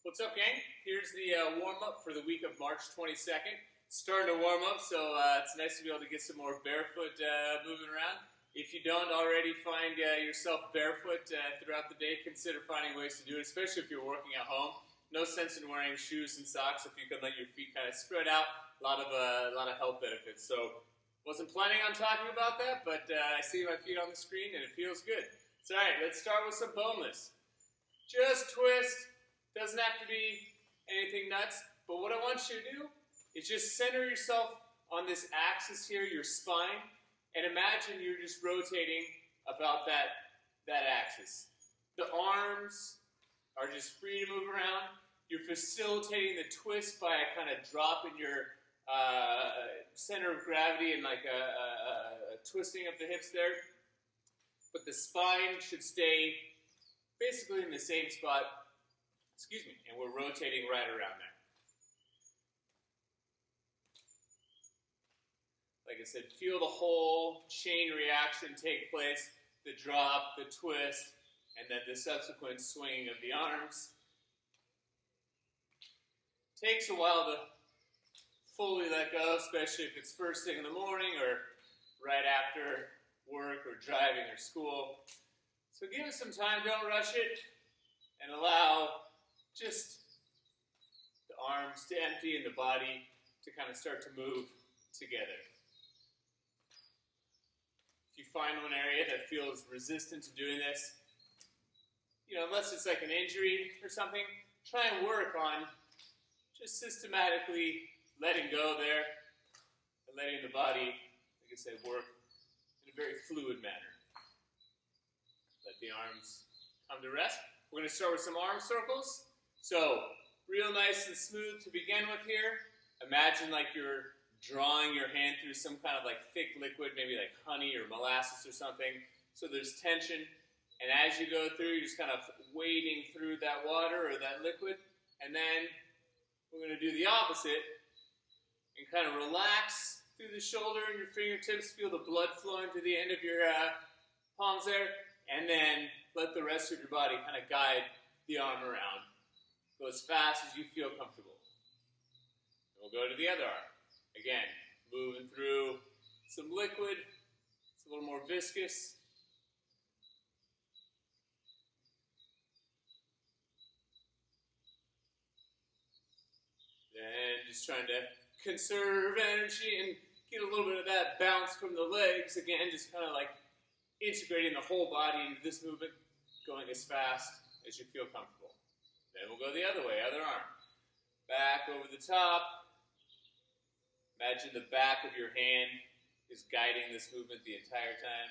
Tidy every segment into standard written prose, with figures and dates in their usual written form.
What's up, gang? Here's the warm-up for the week of March 22nd. Starting to warm up, so it's nice to be able to get some more barefoot moving around. If you don't already find yourself barefoot throughout the day, consider finding ways to do it, especially if you're working at home. No sense in wearing shoes and socks if you can let your feet kind of spread out. A lot of health benefits. So, wasn't planning on talking about that, but I see my feet on the screen and it feels good. So, all right, let's start with some boneless. Just twist. Doesn't have to be anything nuts, but what I want you to do is just center yourself on this axis here, your spine, and imagine you're just rotating about that axis. The arms are just free to move around. You're facilitating the twist by a kind of drop in your center of gravity and like a twisting of the hips there. But the spine should stay basically in the same spot. And we're rotating right around there. Like I said, feel the whole chain reaction take place, the drop, the twist, and then the subsequent swinging of the arms. Takes a while to fully let go, especially if it's first thing in the morning or right after work or driving or school. So give it some time, don't rush it, and allow just the arms to empty and the body to kind of start to move together. If you find one area that feels resistant to doing this, unless it's like an injury or something, try and work on just systematically letting go there and letting the body, like I said, work in a very fluid manner. Let the arms come to rest. We're going to start with some arm circles. So, real nice and smooth to begin with here. Imagine like you're drawing your hand through some kind of like thick liquid, maybe like honey or molasses or something. So there's tension. And as you go through, you're just kind of wading through that water or that liquid. And then we're going to do the opposite and kind of relax through the shoulder and your fingertips. Feel the blood flowing to the end of your palms there. And then let the rest of your body kind of guide the arm around. Go as fast as you feel comfortable. And we'll go to the other arm. Again, moving through some liquid. It's a little more viscous. Then just trying to conserve energy and get a little bit of that bounce from the legs. Again, just kind of like integrating the whole body into this movement, going as fast as you feel comfortable. Then we'll go the other way, other arm. Back over the top. Imagine the back of your hand is guiding this movement the entire time.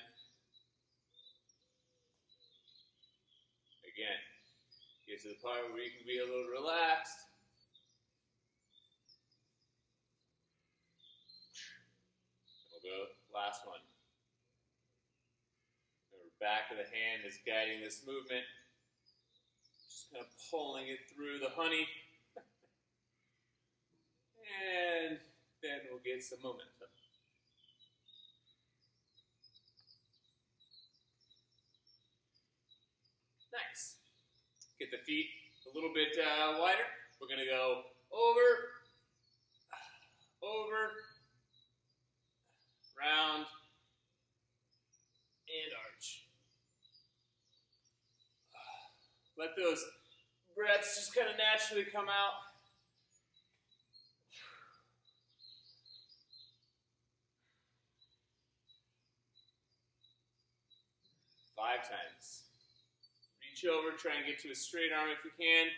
Again, get to the part where you can be a little relaxed. We'll go last one. Remember, back of the hand is guiding this movement. Just kind of pulling it through the honey. And then we'll get some momentum. Nice. Get the feet a little bit wider. We're going to go over, round, and arch. Let those breaths just kind of naturally come out. Five times. Reach over, try and get to a straight arm if you can.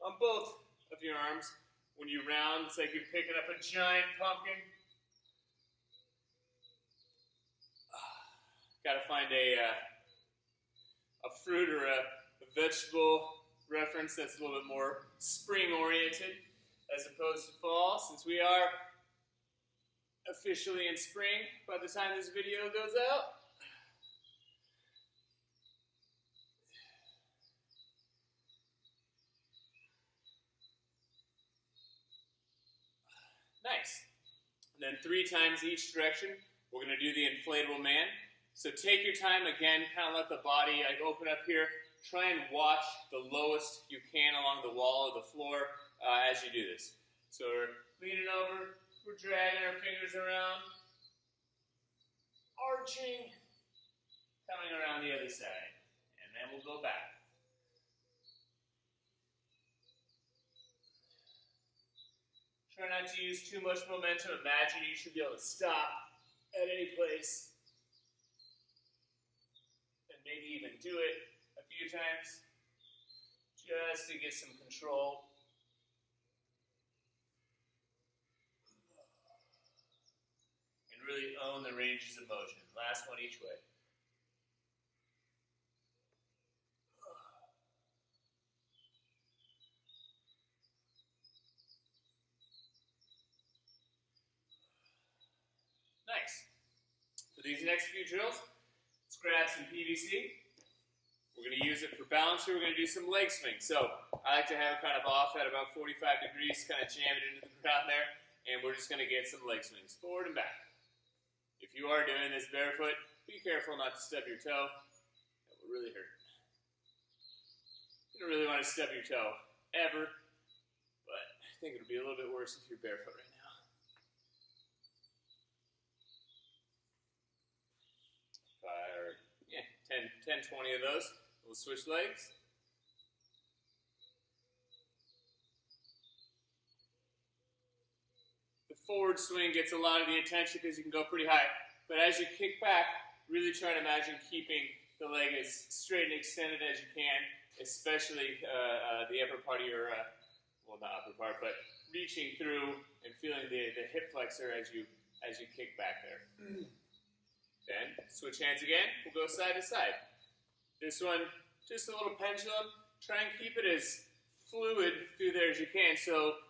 On both of your arms. When you round, it's like you're picking up a giant pumpkin. Got to find a fruit or a vegetable reference that's a little bit more spring-oriented as opposed to fall, since we are officially in spring by the time this video goes out. Nice. And then 3 times each direction, we're going to do the Inflatable Man. So take your time, again, kind of let the body open up here. try and watch the lowest you can along the wall or the floor as you do this. So we're leaning over, we're dragging our fingers around, arching, coming around the other side, and then we'll go back. Try not to use too much momentum. Imagine you should be able to stop at any place and maybe even do it a few times just to get some control. And really own the ranges of motion. Last one each way. Nice. For these next few drills, let's grab some PVC. We're going to use it for balance here. We're going to do some leg swings. So I like to have it kind of off at about 45 degrees, kind of jam it into the ground there, and we're just going to get some leg swings forward and back. If you are doing this barefoot, be careful not to stub your toe. That will really hurt. You don't really want to stub your toe ever, but I think it'll be a little bit worse if you're barefoot right now. 10, 20 of those. We'll switch legs. The forward swing gets a lot of the attention because you can go pretty high. But as you kick back, really try to imagine keeping the leg as straight and extended as you can, especially the upper part of your, well, not upper part, but reaching through and feeling the hip flexor as you kick back there. Then, switch hands again. We'll go side to side. This one, just a little pendulum. Try and keep it as fluid through there as you can. So,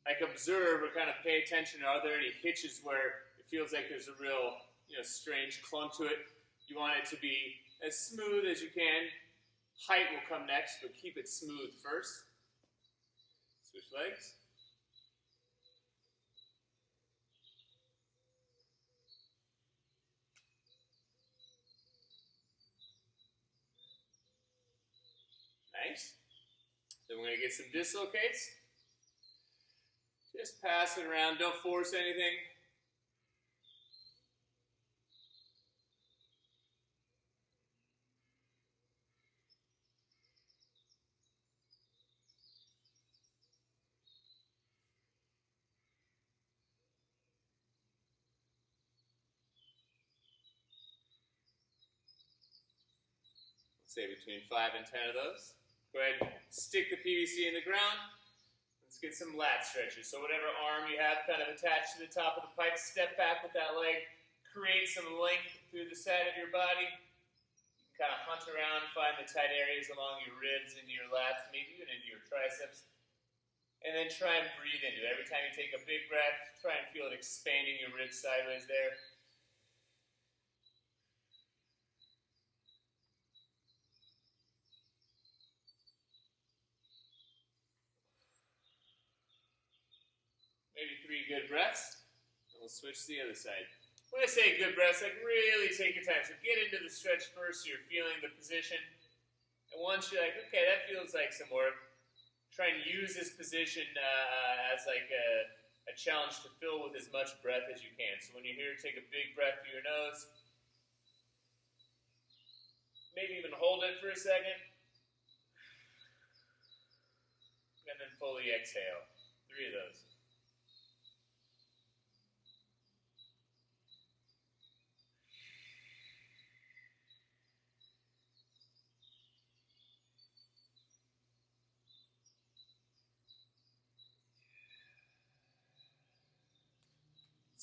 like, observe or kind of pay attention. Are there any hitches where it feels like there's a real, strange clunk to it? You want it to be as smooth as you can. Height will come next, but keep it smooth first. Switch legs. Nice. Then we're going to get some dislocates. Just pass it around. Don't force anything. Let's say between 5 and 10 of those. Go ahead and stick the PVC in the ground. Let's get some lat stretches. So whatever arm you have kind of attached to the top of the pipe, step back with that leg. Create some length through the side of your body. You can kind of hunt around, find the tight areas along your ribs, into your lats, maybe even into your triceps. And then try and breathe into it. Every time you take a big breath, try and feel it expanding your ribs sideways there. Maybe 3 good breaths, and we'll switch to the other side. When I say good breaths, like really take your time. So get into the stretch first, so you're feeling the position. And once you're like, okay, that feels like some work, try and use this position as like a challenge to fill with as much breath as you can. So when you're here, take a big breath through your nose. Maybe even hold it for a second. And then fully exhale. 3 of those.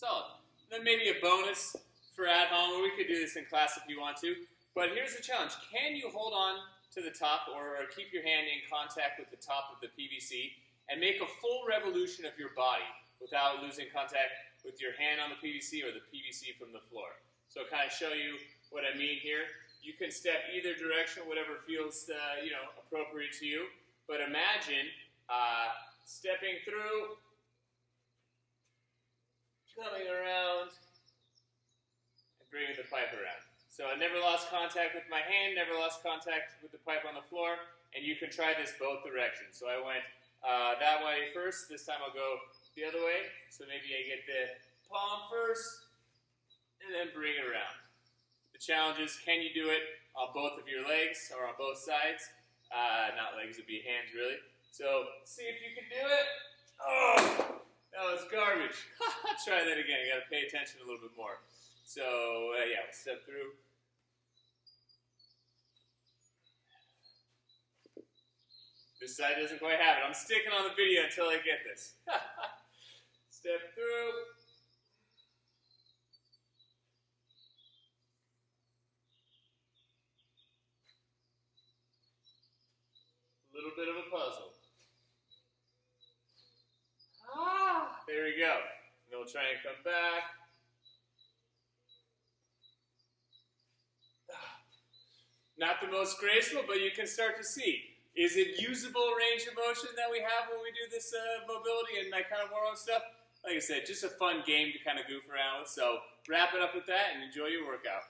Solid. Then maybe a bonus for at home, or we could do this in class if you want to. But here's the challenge. Can you hold on to the top or keep your hand in contact with the top of the PVC and make a full revolution of your body without losing contact with your hand on the PVC or the PVC from the floor? So kind of show you what I mean here. You can step either direction, whatever feels appropriate to you. But imagine stepping through, coming around, and bringing the pipe around. So I never lost contact with my hand, never lost contact with the pipe on the floor, and you can try this both directions. So I went that way first. This time I'll go the other way. So maybe I get the palm first, and then bring it around. The challenge is, can you do it on both of your legs or on both sides? Not legs, it'd be hands really. So see if you can do it. Oh, that was garbage. Try that again. You got to pay attention a little bit more. So yeah, we'll step through. This side doesn't quite have it. I'm sticking on the video until I get this. Step through. A little bit of a puzzle. There we go. And then we'll try and come back. Not the most graceful, but you can start to see. Is it usable range of motion that we have when we do this mobility and that kind of warm-up stuff? Like I said, just a fun game to kind of goof around with. So wrap it up with that and enjoy your workout.